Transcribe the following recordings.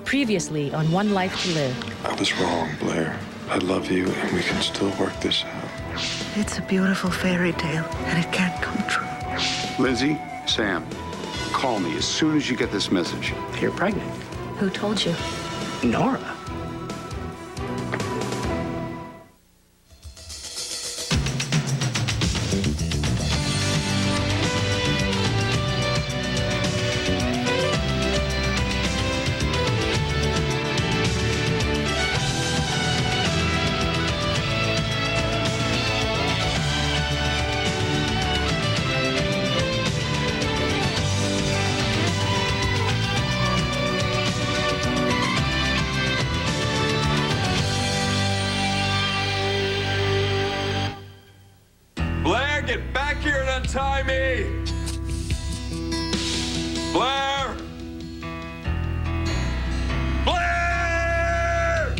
Previously on One Life to Live. I was wrong, Blair. I love you, and we can still work this out. It's a beautiful fairy tale, and it can't come true. Lindsay, Sam, call me as soon as you get this message. You're pregnant. Who told you? Nora. Get back here and untie me! Blair! Blair!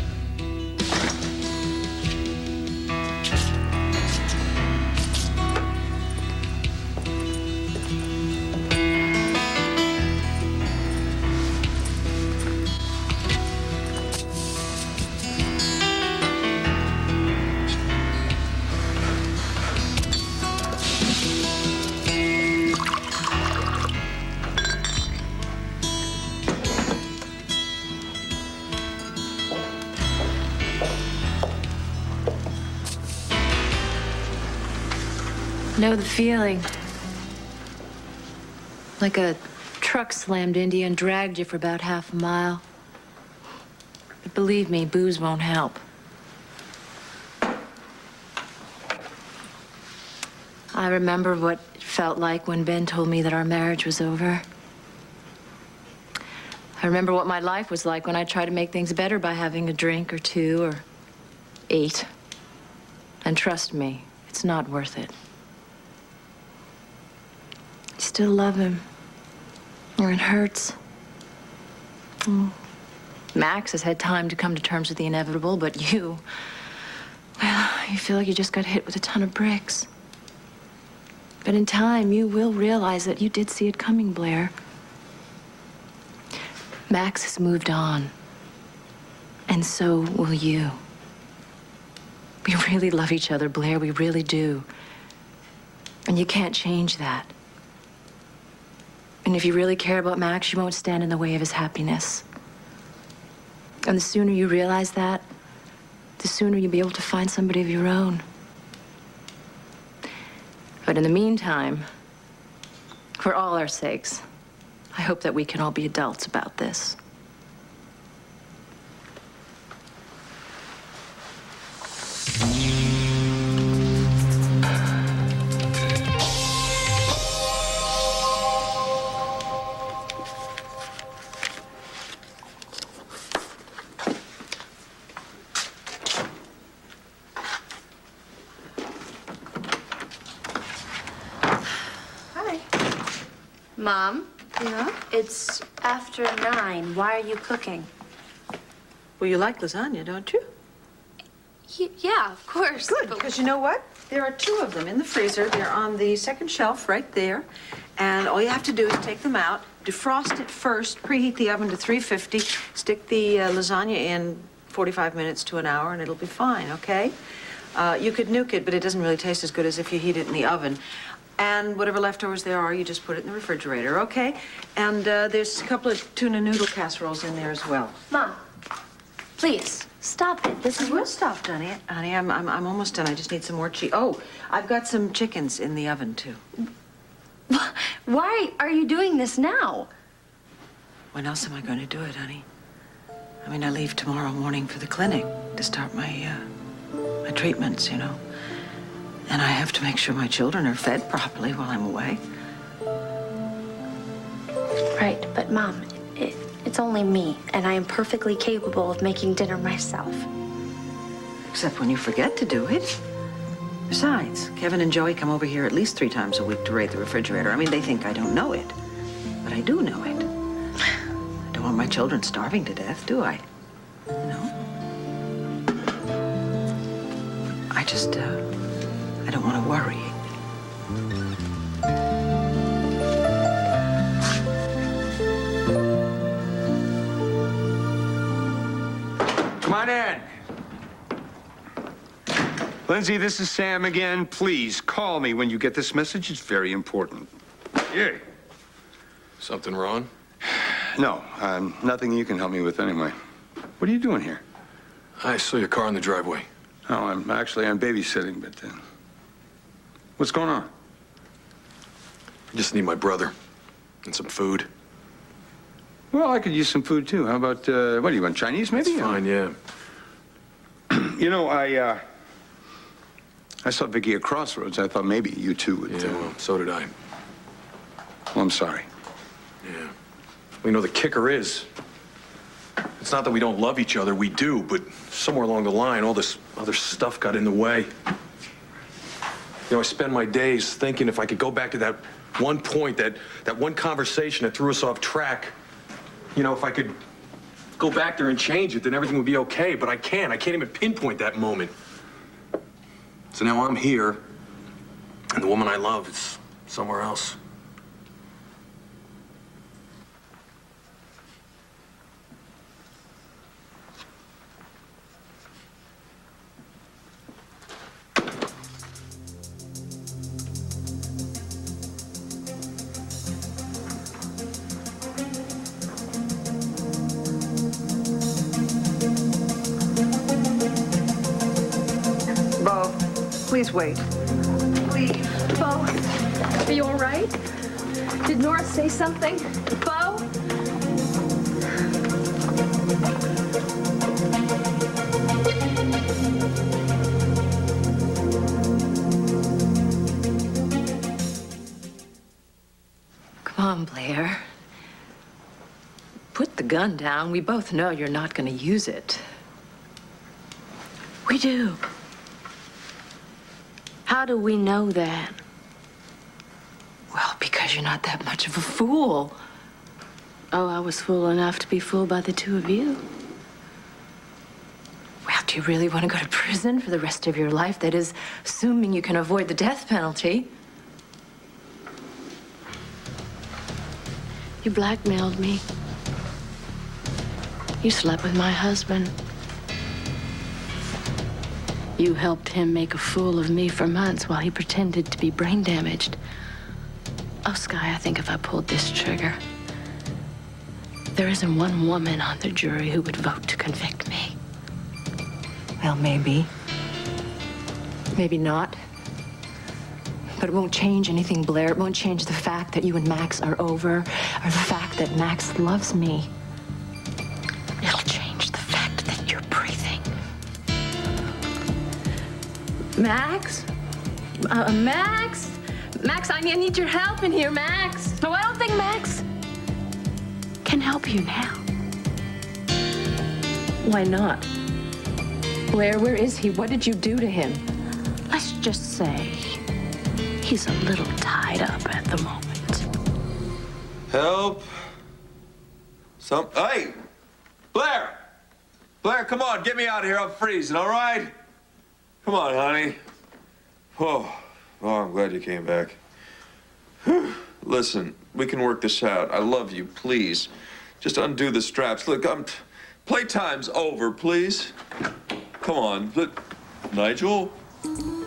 Know the feeling. Like a truck slammed into you and dragged you for about half a mile. But believe me, booze won't help. I remember what it felt like when Ben told me that our marriage was over. I remember what my life was like when I tried to make things better by having a drink or two or 8. And trust me, it's not worth it. I still love him. Or it hurts. Max has had time to come to terms with the inevitable, but you, well, you feel like you just got hit with a ton of bricks. But in time, you will realize that you did see it coming, Blair. Max has moved on. And so will you. We really love each other, Blair. We really do. And you can't change that. And if you really care about Max, you won't stand in the way of his happiness. And the sooner you realize that, the sooner you'll be able to find somebody of your own. But in the meantime, for all our sakes, I hope that we can all be adults about this. Mom? Yeah? It's after 9. Why are you cooking? Well, you like lasagna, don't you? Yeah, of course. Good, because you know what? There are 2 of them in the freezer. They're on the second shelf right there. And all you have to do is take them out, defrost it first, preheat the oven to 350, stick the lasagna in 45 minutes to an hour, and it'll be fine, okay? You could nuke it, but it doesn't really taste as good as if you heat it in the oven. And whatever leftovers there are, you just put it in the refrigerator, okay? And there's a couple of tuna noodle casseroles in there as well. Mom, please, stop it. This is... I will stop, honey. Honey, I'm almost done. I just need some more cheese. Oh, I've got some chickens in the oven, too. Why are you doing this now? When else am I going to do it, honey? I mean, I leave tomorrow morning for the clinic to start my treatments, you know. And I have to make sure my children are fed properly while I'm away. Right, but Mom, it's only me, and I am perfectly capable of making dinner myself. Except when you forget to do it. Besides, Kevin and Joey come over here at least 3 times a week to raid the refrigerator. I mean, they think I don't know it, but I do know it. I don't want my children starving to death, do I? No? I just, I don't want to worry. Come on in. Lindsay, this is Sam again. Please call me when you get this message. It's very important. Yeah. Something wrong? No, nothing you can help me with anyway. What are you doing here? I saw your car in the driveway. Oh, I'm babysitting, but what's going on? I just need my brother and some food. Well, I could use some food too. How about what do you want? Chinese, maybe? That's fine, yeah. You know, I saw Vicky at Crossroads. I thought maybe you two would. Yeah, well, so did I. Well, I'm sorry. Yeah. Well, you know, the kicker is, it's not that we don't love each other, we do, but somewhere along the line, all this other stuff got in the way. You know, I spend my days thinking if I could go back to that one point, that one conversation that threw us off track, you know, if I could go back there and change it, then everything would be okay, but I can't. I can't even pinpoint that moment. So now I'm here, and the woman I love is somewhere else. Please wait. Please. Bo, are you all right? Did Nora say something? Bo? Come on, Blair. Put the gun down. We both know you're not going to use it. We do. How do we know that? Well, because you're not that much of a fool. Oh, I was fool enough to be fooled by the two of you. Well, do you really want to go to prison for the rest of your life? That is, assuming you can avoid the death penalty. You blackmailed me. You slept with my husband. You helped him make a fool of me for months while he pretended to be brain damaged. Oh, Sky, I think if I pulled this trigger, there isn't one woman on the jury who would vote to convict me. Well, maybe. Maybe not. But it won't change anything, Blair. It won't change the fact that you and Max are over, or the fact that Max loves me. It'll change the fact that you're breathing. Max? Max? Max, I need your help in here, Max. No, I don't think Max Can help you now. Why not? Blair, where is he? What did you do to him? Let's just say he's a little tied up at the moment. Help. Hey! Blair! Blair, come on, get me out of here. I'm freezing, all right? Come on, honey. Oh, I'm glad you came back. Whew. Listen, we can work this out. I love you, please. Just undo the straps. Look, playtime's over, please. Come on. Look, Nigel?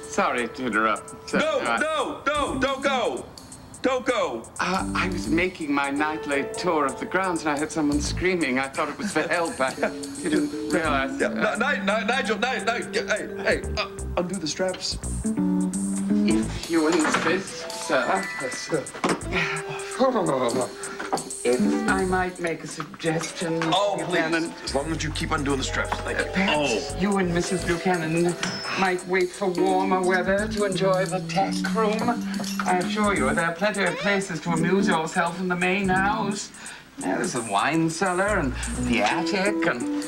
Sorry to interrupt. No, don't go. Don't go. I was making my nightly tour of the grounds and I heard someone screaming. I thought it was for help. I didn't realize. Nigel, hey, undo the straps. If you insist, sir. If I might make a suggestion, Mr. Oh, Buchanan. please. As long as you keep undoing the straps. Thank you. Perhaps you and Mrs. Buchanan might wait for warmer weather to enjoy the tech room. I assure you, there are plenty of places to amuse yourself in the main house. There's the wine cellar and the attic and,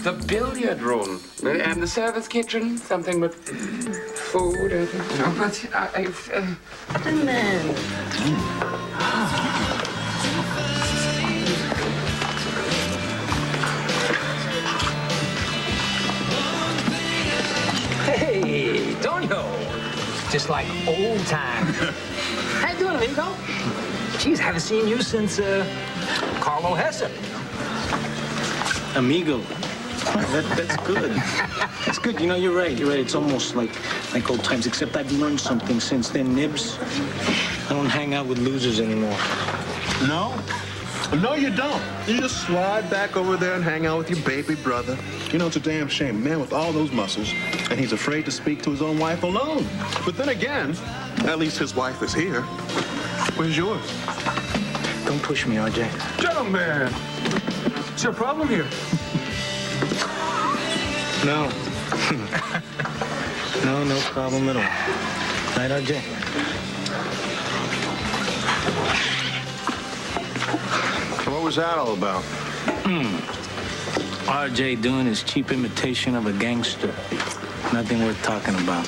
the billiard room and the service kitchen. Something with food, I think. No, but and then... Hey, Tonio. Just like old times. How you doing, amigo? Geez, haven't seen you since, Carlo Hesse. Amigo, That's good. That's good. You know, you're right. You're right. It's almost like old times, except I've learned something since then, Nibs. I don't hang out with losers anymore. No? No, you don't. You just slide back over there and hang out with your baby brother. You know, it's a damn shame. A man with all those muscles, and he's afraid to speak to his own wife alone. But then again, at least his wife is here. Where's yours? Don't push me, RJ. Gentlemen, what's your problem here? No. No problem at all. Right, RJ? What was that all about? RJ doing his cheap imitation of a gangster. Nothing worth talking about.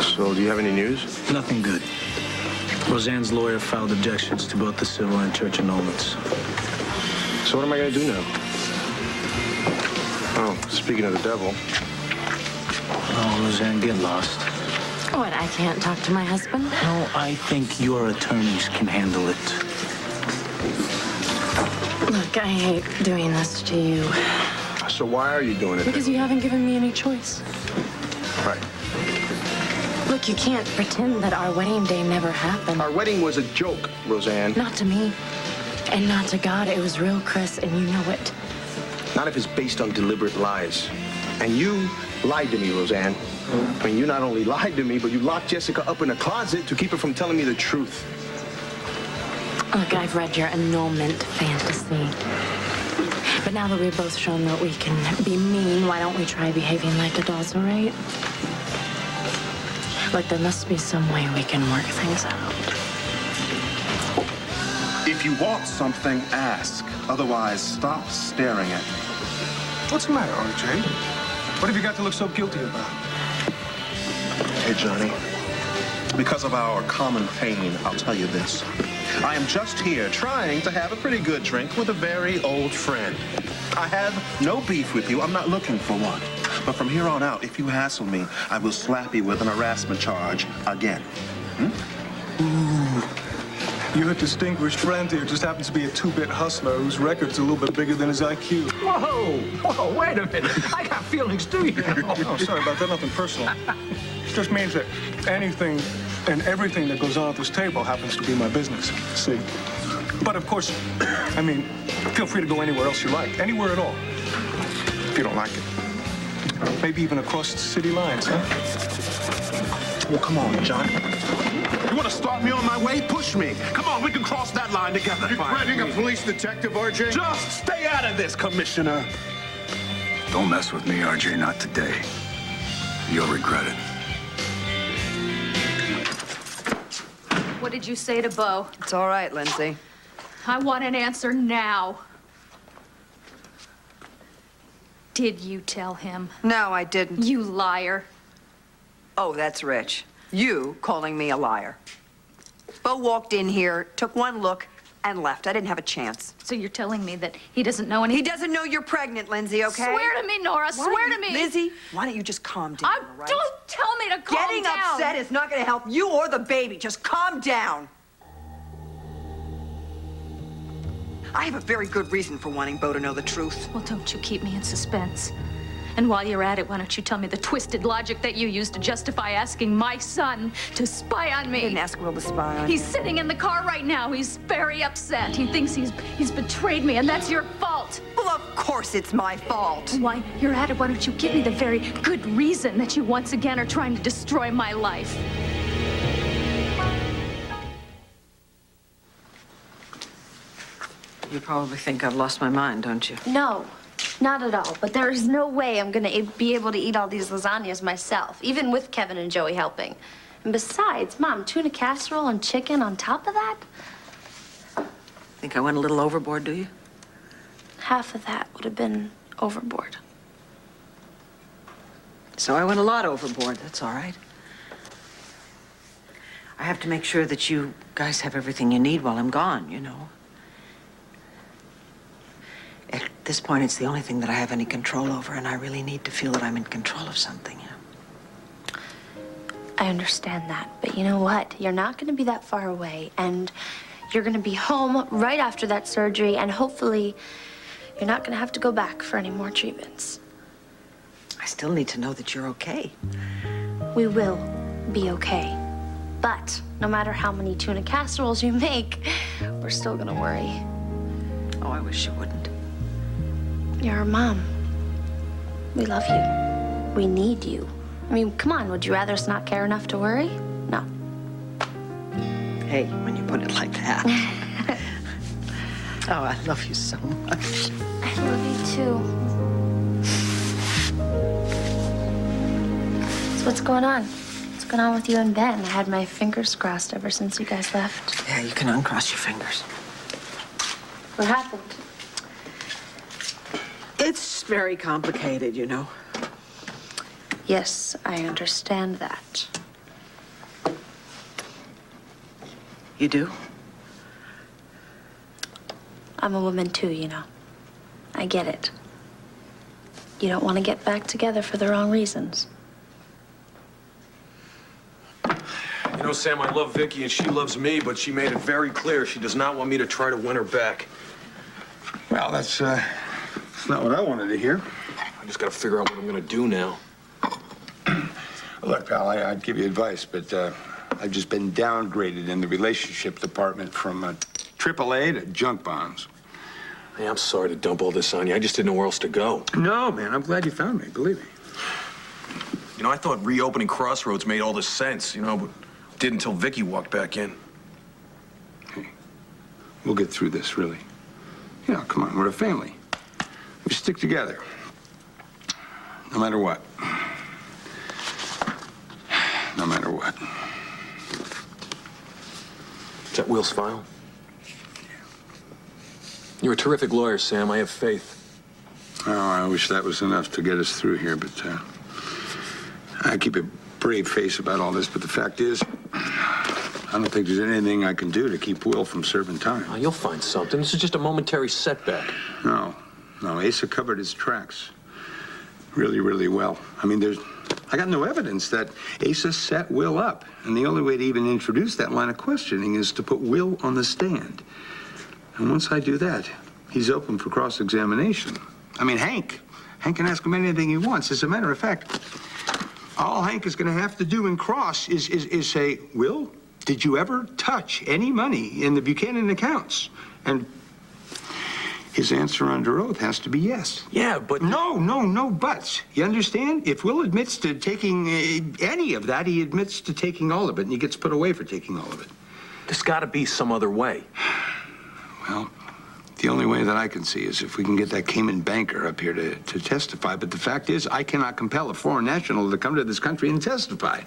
So, do you have any news? Nothing good. Roseanne's lawyer filed objections to both the civil and church annulments. So what am I going to do now? Oh, speaking of the devil. Oh, Roseanne, get lost. What, I can't talk to my husband? No, I think your attorneys can handle it. Look, I hate doing this to you. So why are you doing it? Because you haven't given me any choice. Right. Look, you can't pretend that our wedding day never happened. Our wedding was a joke, Roseanne. Not to me. And not to God. It was real, Chris, and you know it. Not if it's based on deliberate lies. And you lied to me, Roseanne. I mean, you not only lied to me, but you locked Jessica up in a closet to keep her from telling me the truth. Look, I've read your annulment fantasy. But now that we've both shown that we can be mean, why don't we try behaving like adults, all right? Like, there must be some way we can work things out. If you want something, ask. Otherwise, stop staring at me. What's the matter, RJ? What have you got to look so guilty about? Hey, Johnny. Because of our common pain, I'll tell you this. I am just here trying to have a pretty good drink with a very old friend. I have no beef with you. I'm not looking for one. But from here on out, if you hassle me, I will slap you with an harassment charge again. Ooh. You're a distinguished friend here. Just happens to be a two-bit hustler whose record's a little bit bigger than his IQ. Whoa, wait a minute. I got feelings too, you know. Oh, sorry about that. Nothing personal. It just means that anything and everything that goes on at this table happens to be my business, see? But of course, I mean, feel free to go anywhere else you like. Anywhere at all. If you don't like it. Maybe even across the city lines, huh? Well, come on, John. You want to start me on my way? Push me. Come on, we can cross that line together. You're threatening a police detective, RJ? Just stay out of this, Commissioner. Don't mess with me, RJ, not today. You'll regret it. What did you say to Bo? It's all right, Lindsay. I want an answer now. Did you tell him? No, I didn't. You liar. Oh, that's rich. You calling me a liar. Bo walked in here, took one look, and left. I didn't have a chance. So you're telling me that he doesn't know anything? He doesn't know you're pregnant, Lindsay, okay? Swear to me, Nora. Swear to me. Lizzie, why don't you just calm down, all right? Don't tell me to calm down. Getting upset is not going to help you or the baby. Just calm down. I have a very good reason for wanting Bo to know the truth. Well, don't you keep me in suspense. And while you're at it, why don't you tell me the twisted logic that you used to justify asking my son to spy on me? I didn't ask Will to spy on He's you. sitting in the car right now. He's very upset. He thinks he's betrayed me, and that's your fault. Well, of course it's my fault. While you're at it, why don't you give me the very good reason that you once again are trying to destroy my life? You probably think I've lost my mind, don't you? No, not at all. But there is no way I'm going to be able to eat all these lasagnas myself, even with Kevin and Joey helping. And besides, Mom, tuna casserole and chicken on top of that? Think I went a little overboard, do you? Half of that would have been overboard. So I went a lot overboard. That's all right. I have to make sure that you guys have everything you need while I'm gone, you know. At this point, it's the only thing that I have any control over, and I really need to feel that I'm in control of something, you know. I understand that, but you know what? You're not going to be that far away, and you're going to be home right after that surgery, and hopefully You're not gonna have to go back for any more treatments. I still need to know that you're okay. We will be okay. But no matter how many tuna casseroles you make, we're still gonna worry. Oh, I wish you wouldn't. You're our mom. We love you. We need you. I mean, come on, would you rather us not care enough to worry? No. Hey, when you put it like that. Oh, I love you so much. I love you too. So what's going on? What's going on with you and Ben? I had my fingers crossed ever since you guys left. Yeah, you can uncross your fingers. What happened? It's very complicated, you know. Yes, I understand that. You do? I'm a woman too, you know. I get it. You don't want to get back together for the wrong reasons. You know, Sam, I love Vicky and she loves me, but she made it very clear she does not want me to try to win her back. Well, that's not what I wanted to hear. I just got to figure out what I'm going to do now. Look, pal, I'd give you advice, but I've just been downgraded in the relationship department from AAA to junk bonds. Hey, I'm sorry to dump all this on you. I just didn't know where else to go. No, man, I'm glad you found me, believe me. You know, I thought reopening Crossroads made all this sense, you know, but didn't until Vicky walked back in. Hey, we'll get through this, really. You know, come on, we're a family. We stick together. No matter what. No matter what. Is that Will's file? You're a terrific lawyer, Sam. I have faith. Oh, I wish that was enough to get us through here, but I keep a brave face about all this, but the fact is, I don't think there's anything I can do to keep Will from serving time. Oh, you'll find something. This is just a momentary setback. No, Asa covered his tracks really, really well. I mean, I got no evidence that Asa set Will up, and the only way to even introduce that line of questioning is to put Will on the stand. And once I do that, he's open for cross-examination. I mean, Hank can ask him anything he wants. As a matter of fact, all Hank is going to have to do in cross is say, Will, did you ever touch any money in the Buchanan accounts? And his answer under oath has to be yes. Yeah, but... No buts. You understand? If Will admits to taking any of that, he admits to taking all of it, and he gets put away for taking all of it. There's got to be some other way. Well, the only way that I can see is if we can get that Cayman banker up here to testify. But the fact is, I cannot compel a foreign national to come to this country and testify.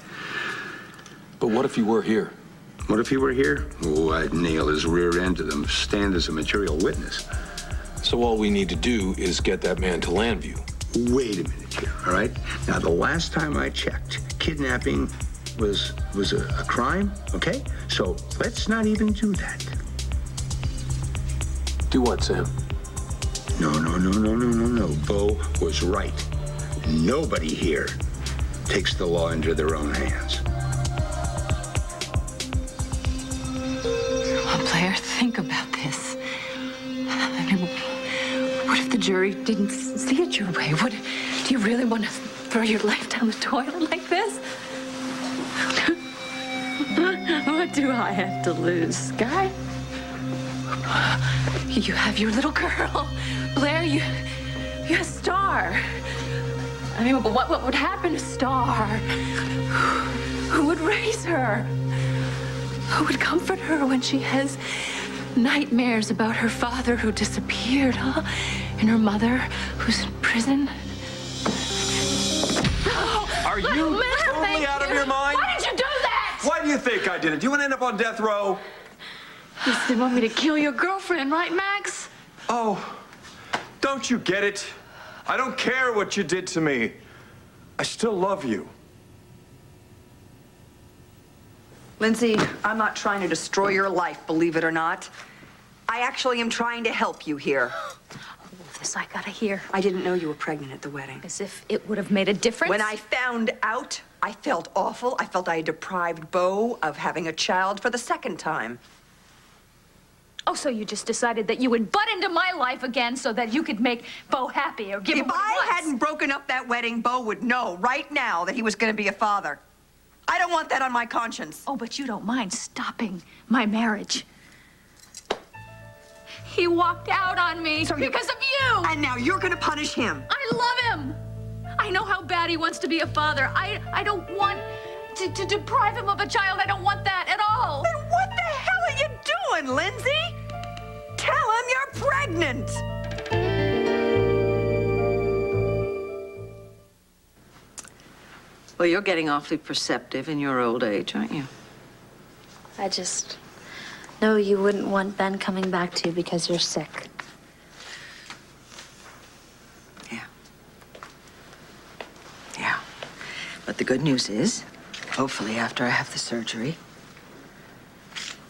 But what if he were here? What if he were here? Oh, I'd nail his rear end to the stand as a material witness. So all we need to do is get that man to Landview. Wait a minute here, all right? Now, the last time I checked, kidnapping was a crime, okay? So let's not even do that. Do what, Sam? No. Bo was right. Nobody here takes the law into their own hands. Well, Blair, think about this. I mean, what if the jury didn't see it your way? Do you really want to throw your life down the toilet like this? What do I have to lose, Sky? You have your little girl. Blair, you have Star. I mean, what would happen to Star? Who would raise her? Who would comfort her when she has nightmares about her father who disappeared, huh? And her mother who's in prison? Are you totally out of your mind? Why did you do that? Why do you think I did it? Do you want to end up on death row? You still want me to kill your girlfriend, right, Max? Oh, don't you get it? I don't care what you did to me. I still love you. Lindsay, I'm not trying to destroy your life, believe it or not. I actually am trying to help you here. This I gotta hear. I didn't know you were pregnant at the wedding. As if it would have made a difference. When I found out, I felt awful. I felt I had deprived Bo of having a child for the second time. Oh, so you just decided that you would butt into my life again so that you could make Bo happy or give him If what he I wants. hadn't broken up that wedding, Bo would know right now that he was going to be a father. I don't want that on my conscience. Oh, but you don't mind stopping my marriage. He walked out on me because of you. And now you're going to punish him. I love him. I know how bad he wants to be a father. I don't want to deprive him of a child. I don't want that at all. Then what the hell are you doing, Lindsay? Tell him you're pregnant. Well, you're getting awfully perceptive in your old age, aren't you? I just know you wouldn't want Ben coming back to you because you're sick. Yeah. But the good news is, hopefully after I have the surgery,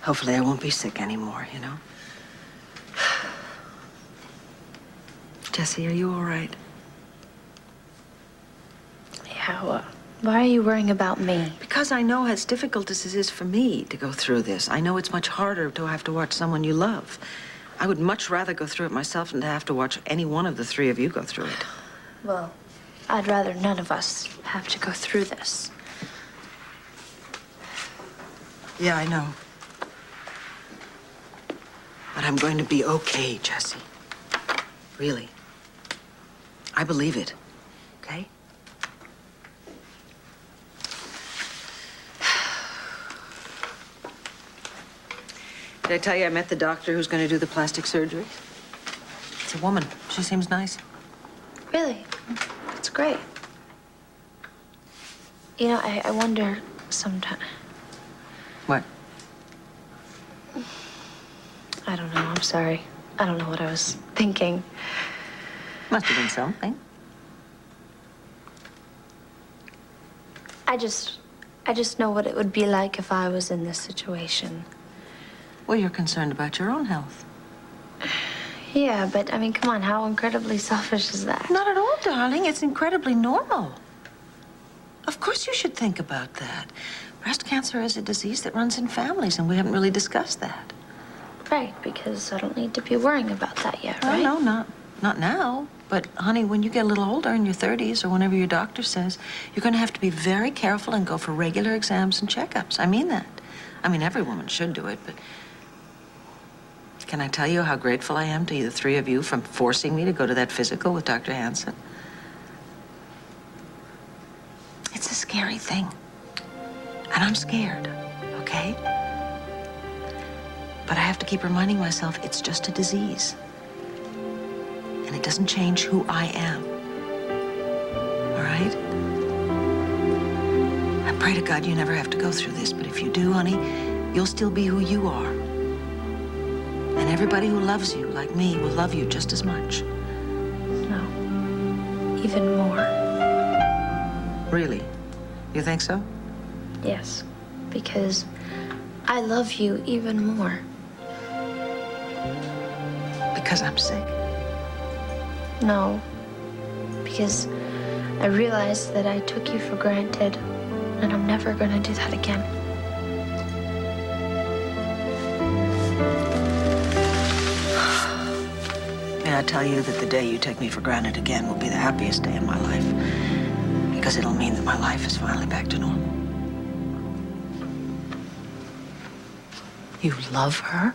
hopefully I won't be sick anymore, you know? Jessie, are you all right? Yeah, why are you worrying about me? Because I know as difficult as it is for me to go through this. I know it's much harder to have to watch someone you love. I would much rather go through it myself than to have to watch any one of the three of you go through it. Well, I'd rather none of us have to go through this. Yeah, I know. But I'm going to be okay, Jessie. Really. I believe it. Okay? Did I tell you I met the doctor who's going to do the plastic surgery? It's a woman. She seems nice. Really? That's great. You know, I wonder sometimes. What? I don't know. I'm sorry. I don't know what I was thinking. Must have been something. I just know what it would be like if I was in this situation. Well, you're concerned about your own health. Yeah, but I mean, come on, how incredibly selfish is that? Not at all, darling. It's incredibly normal. Of course you should think about that. Breast cancer is a disease that runs in families, and we haven't really discussed that. Right, because I don't need to be worrying about that yet, right? No, not now. But, honey, when you get a little older, in your 30s, or whenever your doctor says, you're going to have to be very careful and go for regular exams and checkups. I mean that. I mean, every woman should do it, but... Can I tell you how grateful I am to the three of you for forcing me to go to that physical with Dr. Hansen? It's a scary thing. And I'm scared, okay? But I have to keep reminding myself it's just a disease. And it doesn't change who I am. All right? I pray to God you never have to go through this, but if you do, honey, you'll still be who you are. And everybody who loves you, like me, will love you just as much. No. Even more. Really? You think so? Yes. Because I love you even more. Because I'm sick? No. Because I realized that I took you for granted, and I'm never gonna do that again. May I tell you that the day you take me for granted again will be the happiest day in my life. Because it'll mean that my life is finally back to normal. You love her?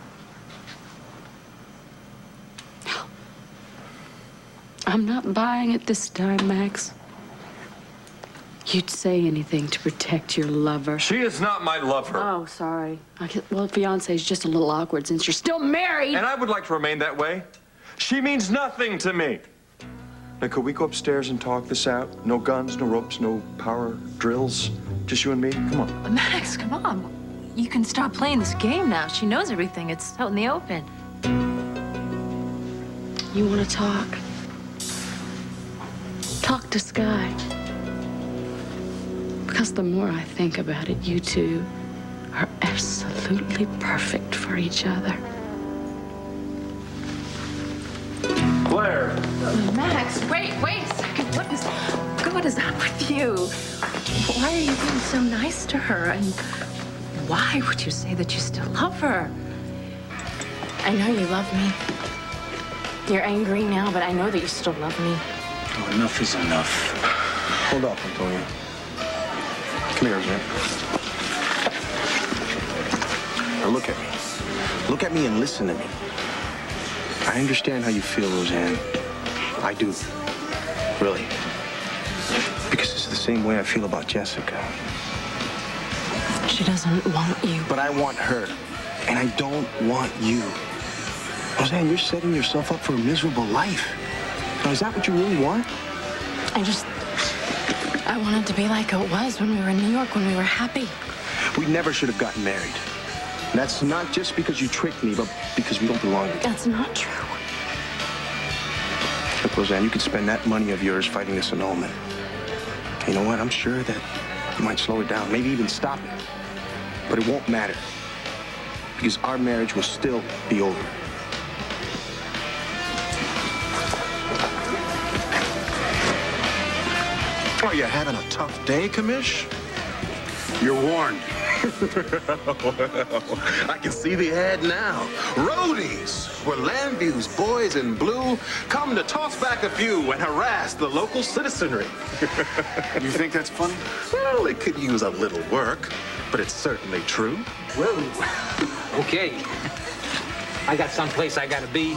I'm not buying it this time, Max. You'd say anything to protect your lover. She is not my lover. Oh, sorry. Well, fiancé's just a little awkward since you're still married. And I would like to remain that way. She means nothing to me. Now, could we go upstairs and talk this out? No guns, no ropes, no power drills. Just you and me? Come on. Max, come on. You can stop playing this game now. She knows everything. It's out in the open. You want to talk? Talk to Sky. Because the more I think about it, you two are absolutely perfect for each other. Claire! Max, wait a second. What is up with you? Why are you being so nice to her? And why would you say that you still love her? I know you love me. You're angry now, but I know that you still love me. Oh, enough is enough. Hold up, Antonio. Come here, Jen. Now look at me. Look at me and listen to me. I understand how you feel, Roseanne. I do. Really. Because it's the same way I feel about Jessica. She doesn't want you. But I want her. And I don't want you. Roseanne, you're setting yourself up for a miserable life. Now, is that what you really want? I wanted to be like it was when we were in New York, when we were happy. We never should have gotten married. And that's not just because you tricked me, but because we don't belong together. That's not true. Look, Roseanne, you could spend that money of yours fighting this annulment. You know what? I'm sure that you might slow it down, maybe even stop it. But it won't matter. Because our marriage will still be over. Are you having a tough day, Commish? You're warned. I can see the ad now. Roadies, where Landview's boys in blue come to toss back a few and harass the local citizenry. You think that's funny? Well, it could use a little work, but it's certainly true. Whoa. Okay. I got someplace I gotta be.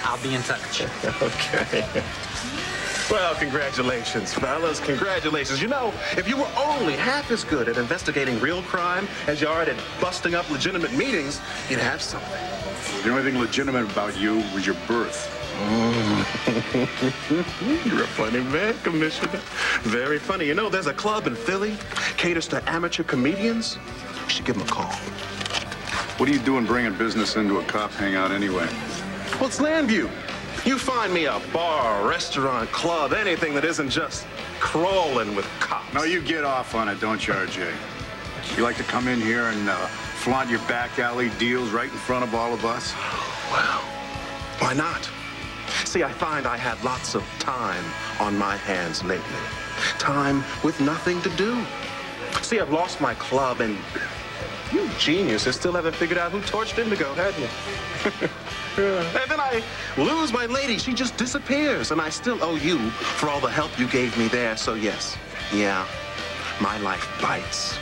I'll be in touch. Okay. Well, congratulations, fellas. Congratulations. You know, if you were only half as good at investigating real crime as you are at busting up legitimate meetings, you'd have something. The only thing legitimate about you was your birth. You're a funny man, Commissioner. Very funny. You know, there's a club in Philly, caters to amateur comedians. You should give them a call. What are you doing bringing business into a cop hangout anyway? Well, it's Landview. You find me a bar, restaurant, club, anything that isn't just crawling with cops. No, you get off on it, don't you, RJ? You like to come in here and flaunt your back alley deals right in front of all of us? Well, why not? See, I find I had lots of time on my hands lately. Time with nothing to do. See, I've lost my club, and you geniuses still haven't figured out who torched Indigo, have you? And then I lose my lady. She just disappears, and I still owe you for all the help you gave me there. So yes, yeah, my life bites.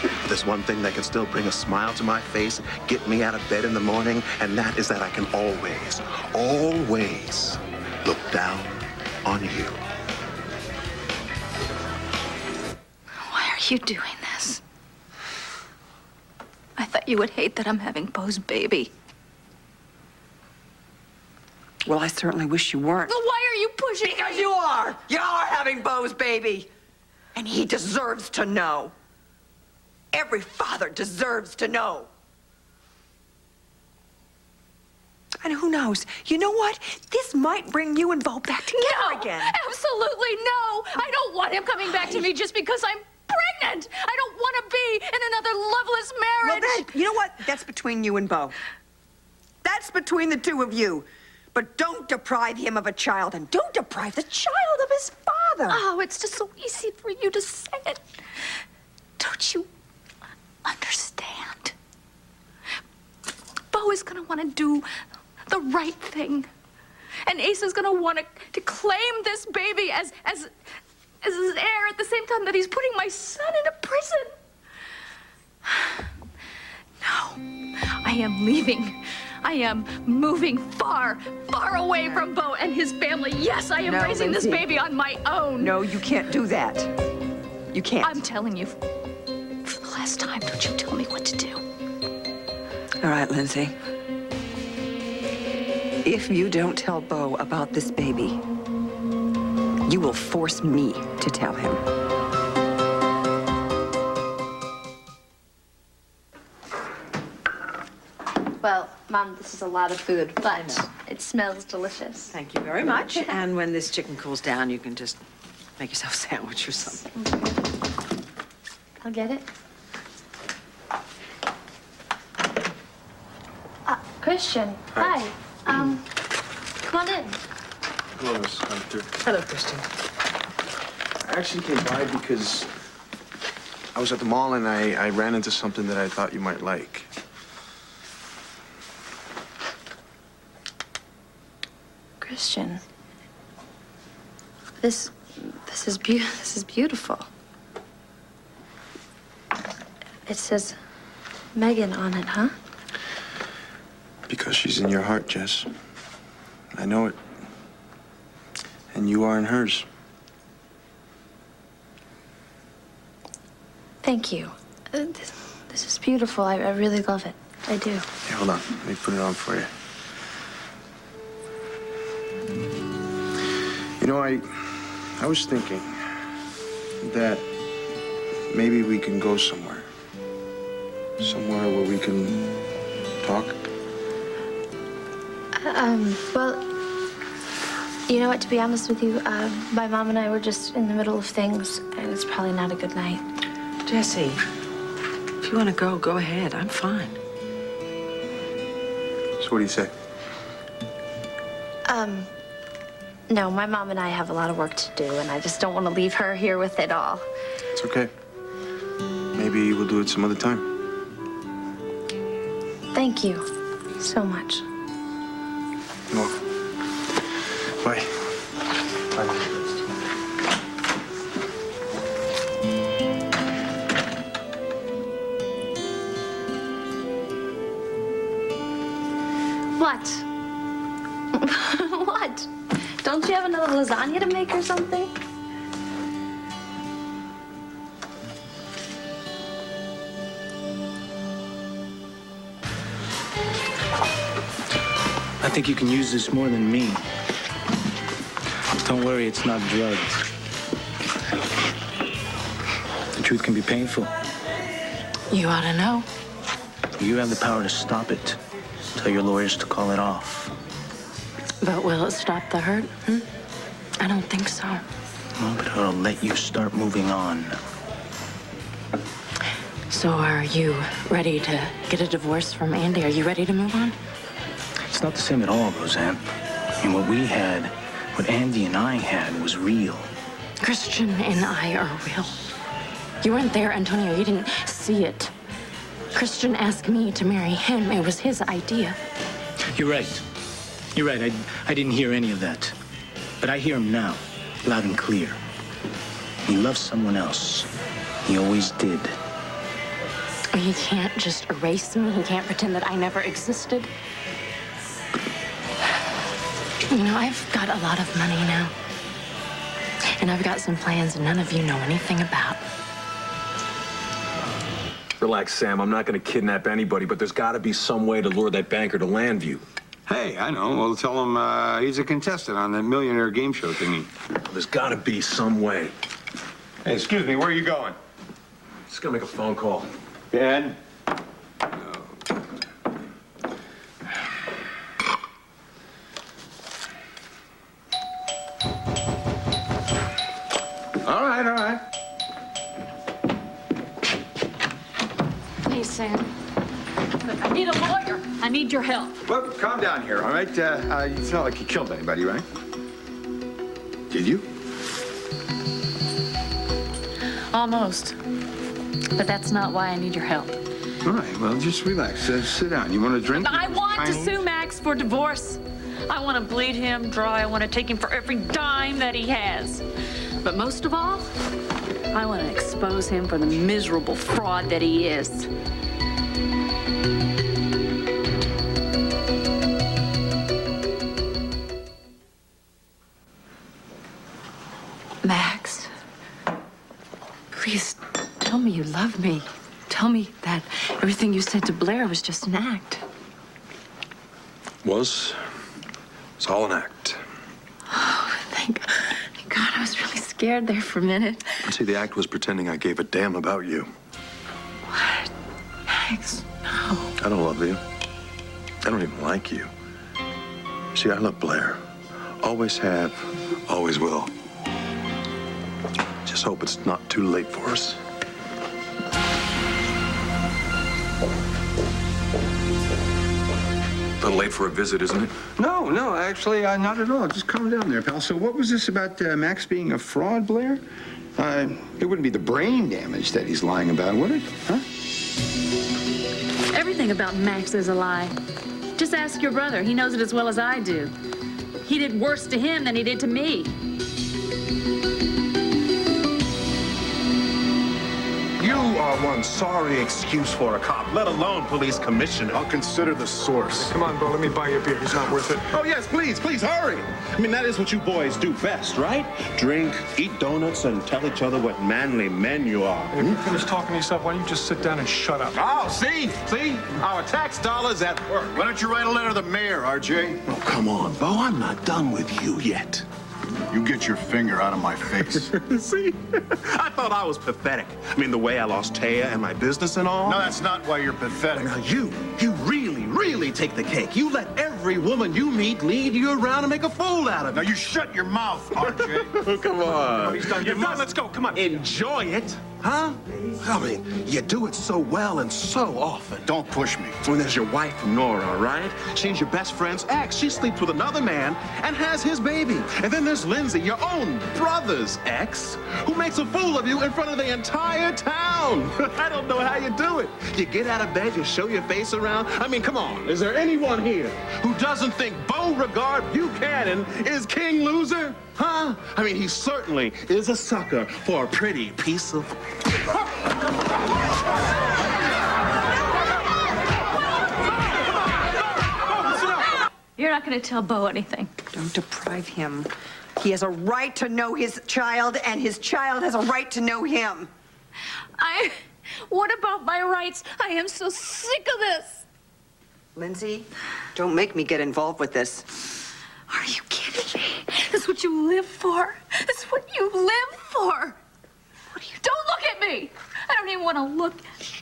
But there's one thing that can still bring a smile to my face, get me out of bed in the morning, and that is that I can always, always look down on you. Why are you doing this? I thought you would hate that I'm having Bo's baby. Well, I certainly wish you weren't. Well, why are you pushing? Because you are! You are having Bo's baby! And he deserves to know. Every father deserves to know. And who knows? You know what? This might bring you and Bo back together again. Absolutely no! I don't want him coming back to me just because I'm pregnant! I don't want to be in another loveless marriage! Well, then, you know what? That's between you and Bo. That's between the two of you. But don't deprive him of a child, and don't deprive the child of his father. Oh, it's just so easy for you to say it. Don't you understand? Bo is gonna want to do the right thing. And Asa's gonna want to claim this baby as his heir at the same time that he's putting my son into prison. No, I am leaving. I am moving far, far away from Bo and his family. Yes, I am raising this baby on my own. No, you can't do that. You can't. I'm telling you, for the last time, don't you tell me what to do. All right, Lindsay. If you don't tell Bo about this baby, you will force me to tell him. Well, Mom, this is a lot of food, but it smells delicious. Thank you very much. And when this chicken cools down, you can just make yourself a sandwich or something. I'll get it. Christian, hi. Come on in. Hello, Miss Hunter. Hello, Christian. I actually came by because I was at the mall and I ran into something that I thought you might like. Christian. This is beautiful. It says Megan on it, huh? Because she's in your heart, Jess. I know it. And you are in hers. Thank you. This is beautiful. I really love it. I do. Hey, hold on. Let me put it on for you. You know, I was thinking that maybe we can go somewhere. Somewhere where we can talk. Well, you know what, to be honest with you, my mom and I were just in the middle of things, and it's probably not a good night. Jesse, if you want to go ahead. I'm fine. So what do you say? No, my mom and I have a lot of work to do, and I just don't want to leave her here with it all. It's okay. Maybe we'll do it some other time. Thank you so much. You're welcome. Bye. Bye. What? What? Don't you have another lasagna to make or something? I think you can use this more than me. Don't worry, it's not drugs. The truth can be painful. You ought to know. You have the power to stop it. Tell your lawyers to call it off. But will it stop the hurt? I don't think so. Well, but it'll let you start moving on. So are you ready to get a divorce from Andy? Are you ready to move on? It's not the same at all, Roseanne. And what Andy and I had was real. Christian and I are real. You weren't there, Antonio. You didn't see it. Christian asked me to marry him. It was his idea. You're right. You're right. I didn't hear any of that. But I hear him now, loud and clear. He loves someone else. He always did. He can't just erase me. He can't pretend that I never existed. You know, I've got a lot of money now. And I've got some plans none of you know anything about. Relax, Sam. I'm not going to kidnap anybody, but there's got to be some way to lure that banker to Landview. Hey, I know. Well, tell him he's a contestant on that millionaire game show thingy. There's got to be some way. Hey, excuse me, where are you going? Just going to make a phone call. Ben? All right. Hey, Sam. I need a lawyer. I need your help. Well, calm down here, all right? It's not like you killed anybody, right? Did you? Almost. But that's not why I need your help. All right, well, just relax. Sit down. You want a drink? I want to sue Max for divorce. I want to bleed him dry. I want to take him for every dime that he has. But most of all, I want to expose him for the miserable fraud that he is. Max, please tell me you love me. Tell me that everything you said to Blair was just an act. It's all an act. Oh, thank God. I was really scared there for a minute. See, the act was pretending I gave a damn about you. What? Max, no. I don't love you. I don't even like you. See, I love Blair. Always have, always will. Just hope it's not too late for us. A little late for a visit, isn't it? No, actually, not at all. Just calm down there, pal. So what was this about Max being a fraud, Blair? It wouldn't be the brain damage that he's lying about, would it? Huh? Everything about Max is a lie. Just ask your brother. He knows it as well as I do. He did worse to him than he did to me. You are one sorry excuse for a cop, let alone police commissioner. I'll consider the source. Come on, Bo, let me buy you a beer. He's not worth it. Oh, yes, please, please, hurry. I mean, that is what you boys do best, right? Drink, eat donuts, and tell each other what manly men you are. If you finish talking to yourself, why don't you just sit down and shut up? Oh, see? Our tax dollars at work. Why don't you write a letter to the mayor, RJ? Oh, come on, Bo, I'm not done with you yet. You get your finger out of my face. See? I thought I was pathetic. I mean, the way I lost Taya and my business and all. No, that's not why you're pathetic. Now, you really take the cake. You let every woman you meet lead you around and make a fool out of you. Now, you shut your mouth, RJ. Oh, come on. He's done. You're done. Let's go. Come on. Enjoy it, huh? I mean, you do it so well and so often. Don't push me. When there's your wife, Nora, right? She's your best friend's ex. She sleeps with another man and has his baby. And then there's Lindsay, your own brother's ex, who makes a fool of you in front of the entire town. I don't know how you do it. You get out of bed, you show your face around. I mean, come on. Is there anyone here who doesn't think Beauregard Buchanan is king loser? Huh? I mean, he certainly is a sucker for a pretty piece of... You're not going to tell Bo anything. Don't deprive him. He has a right to know his child, and his child has a right to know him. What about my rights? I am so sick of this. Lindsay, don't make me get involved with this. Are you kidding me? This is what you live for. This is what you live for. Don't look at me. I don't even want to look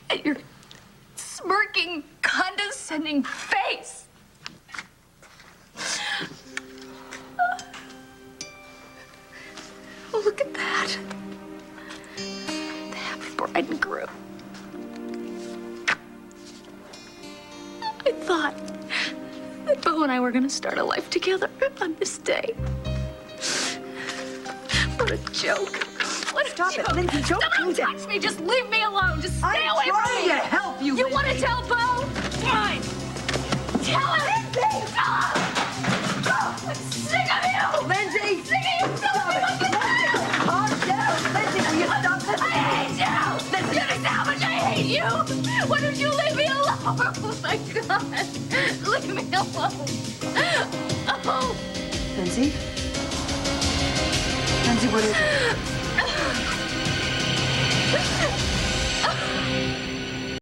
at your smirking, condescending face. Oh, look at that. The happy bride and groom. I thought that Bo and I were going to start a life together on this day. What a joke. What a Stop joke. it, Lindsay, don't do that. Touch me. Just leave me alone. Just stay I'm away from trying me. to help you, You want to Lindsay. tell Bo? Fine. Tell him. Lindsay. Tell him. Oh, I'm sick of you. Lindsay! Sick of you. Stop it. Calm down. Lindsay, will you stop this? I hate you. Listen. You understand how much I hate you? Why don't you leave me alone? Oh, my God. Leave me alone. Oh. Lindsay? Lindsay, what is it?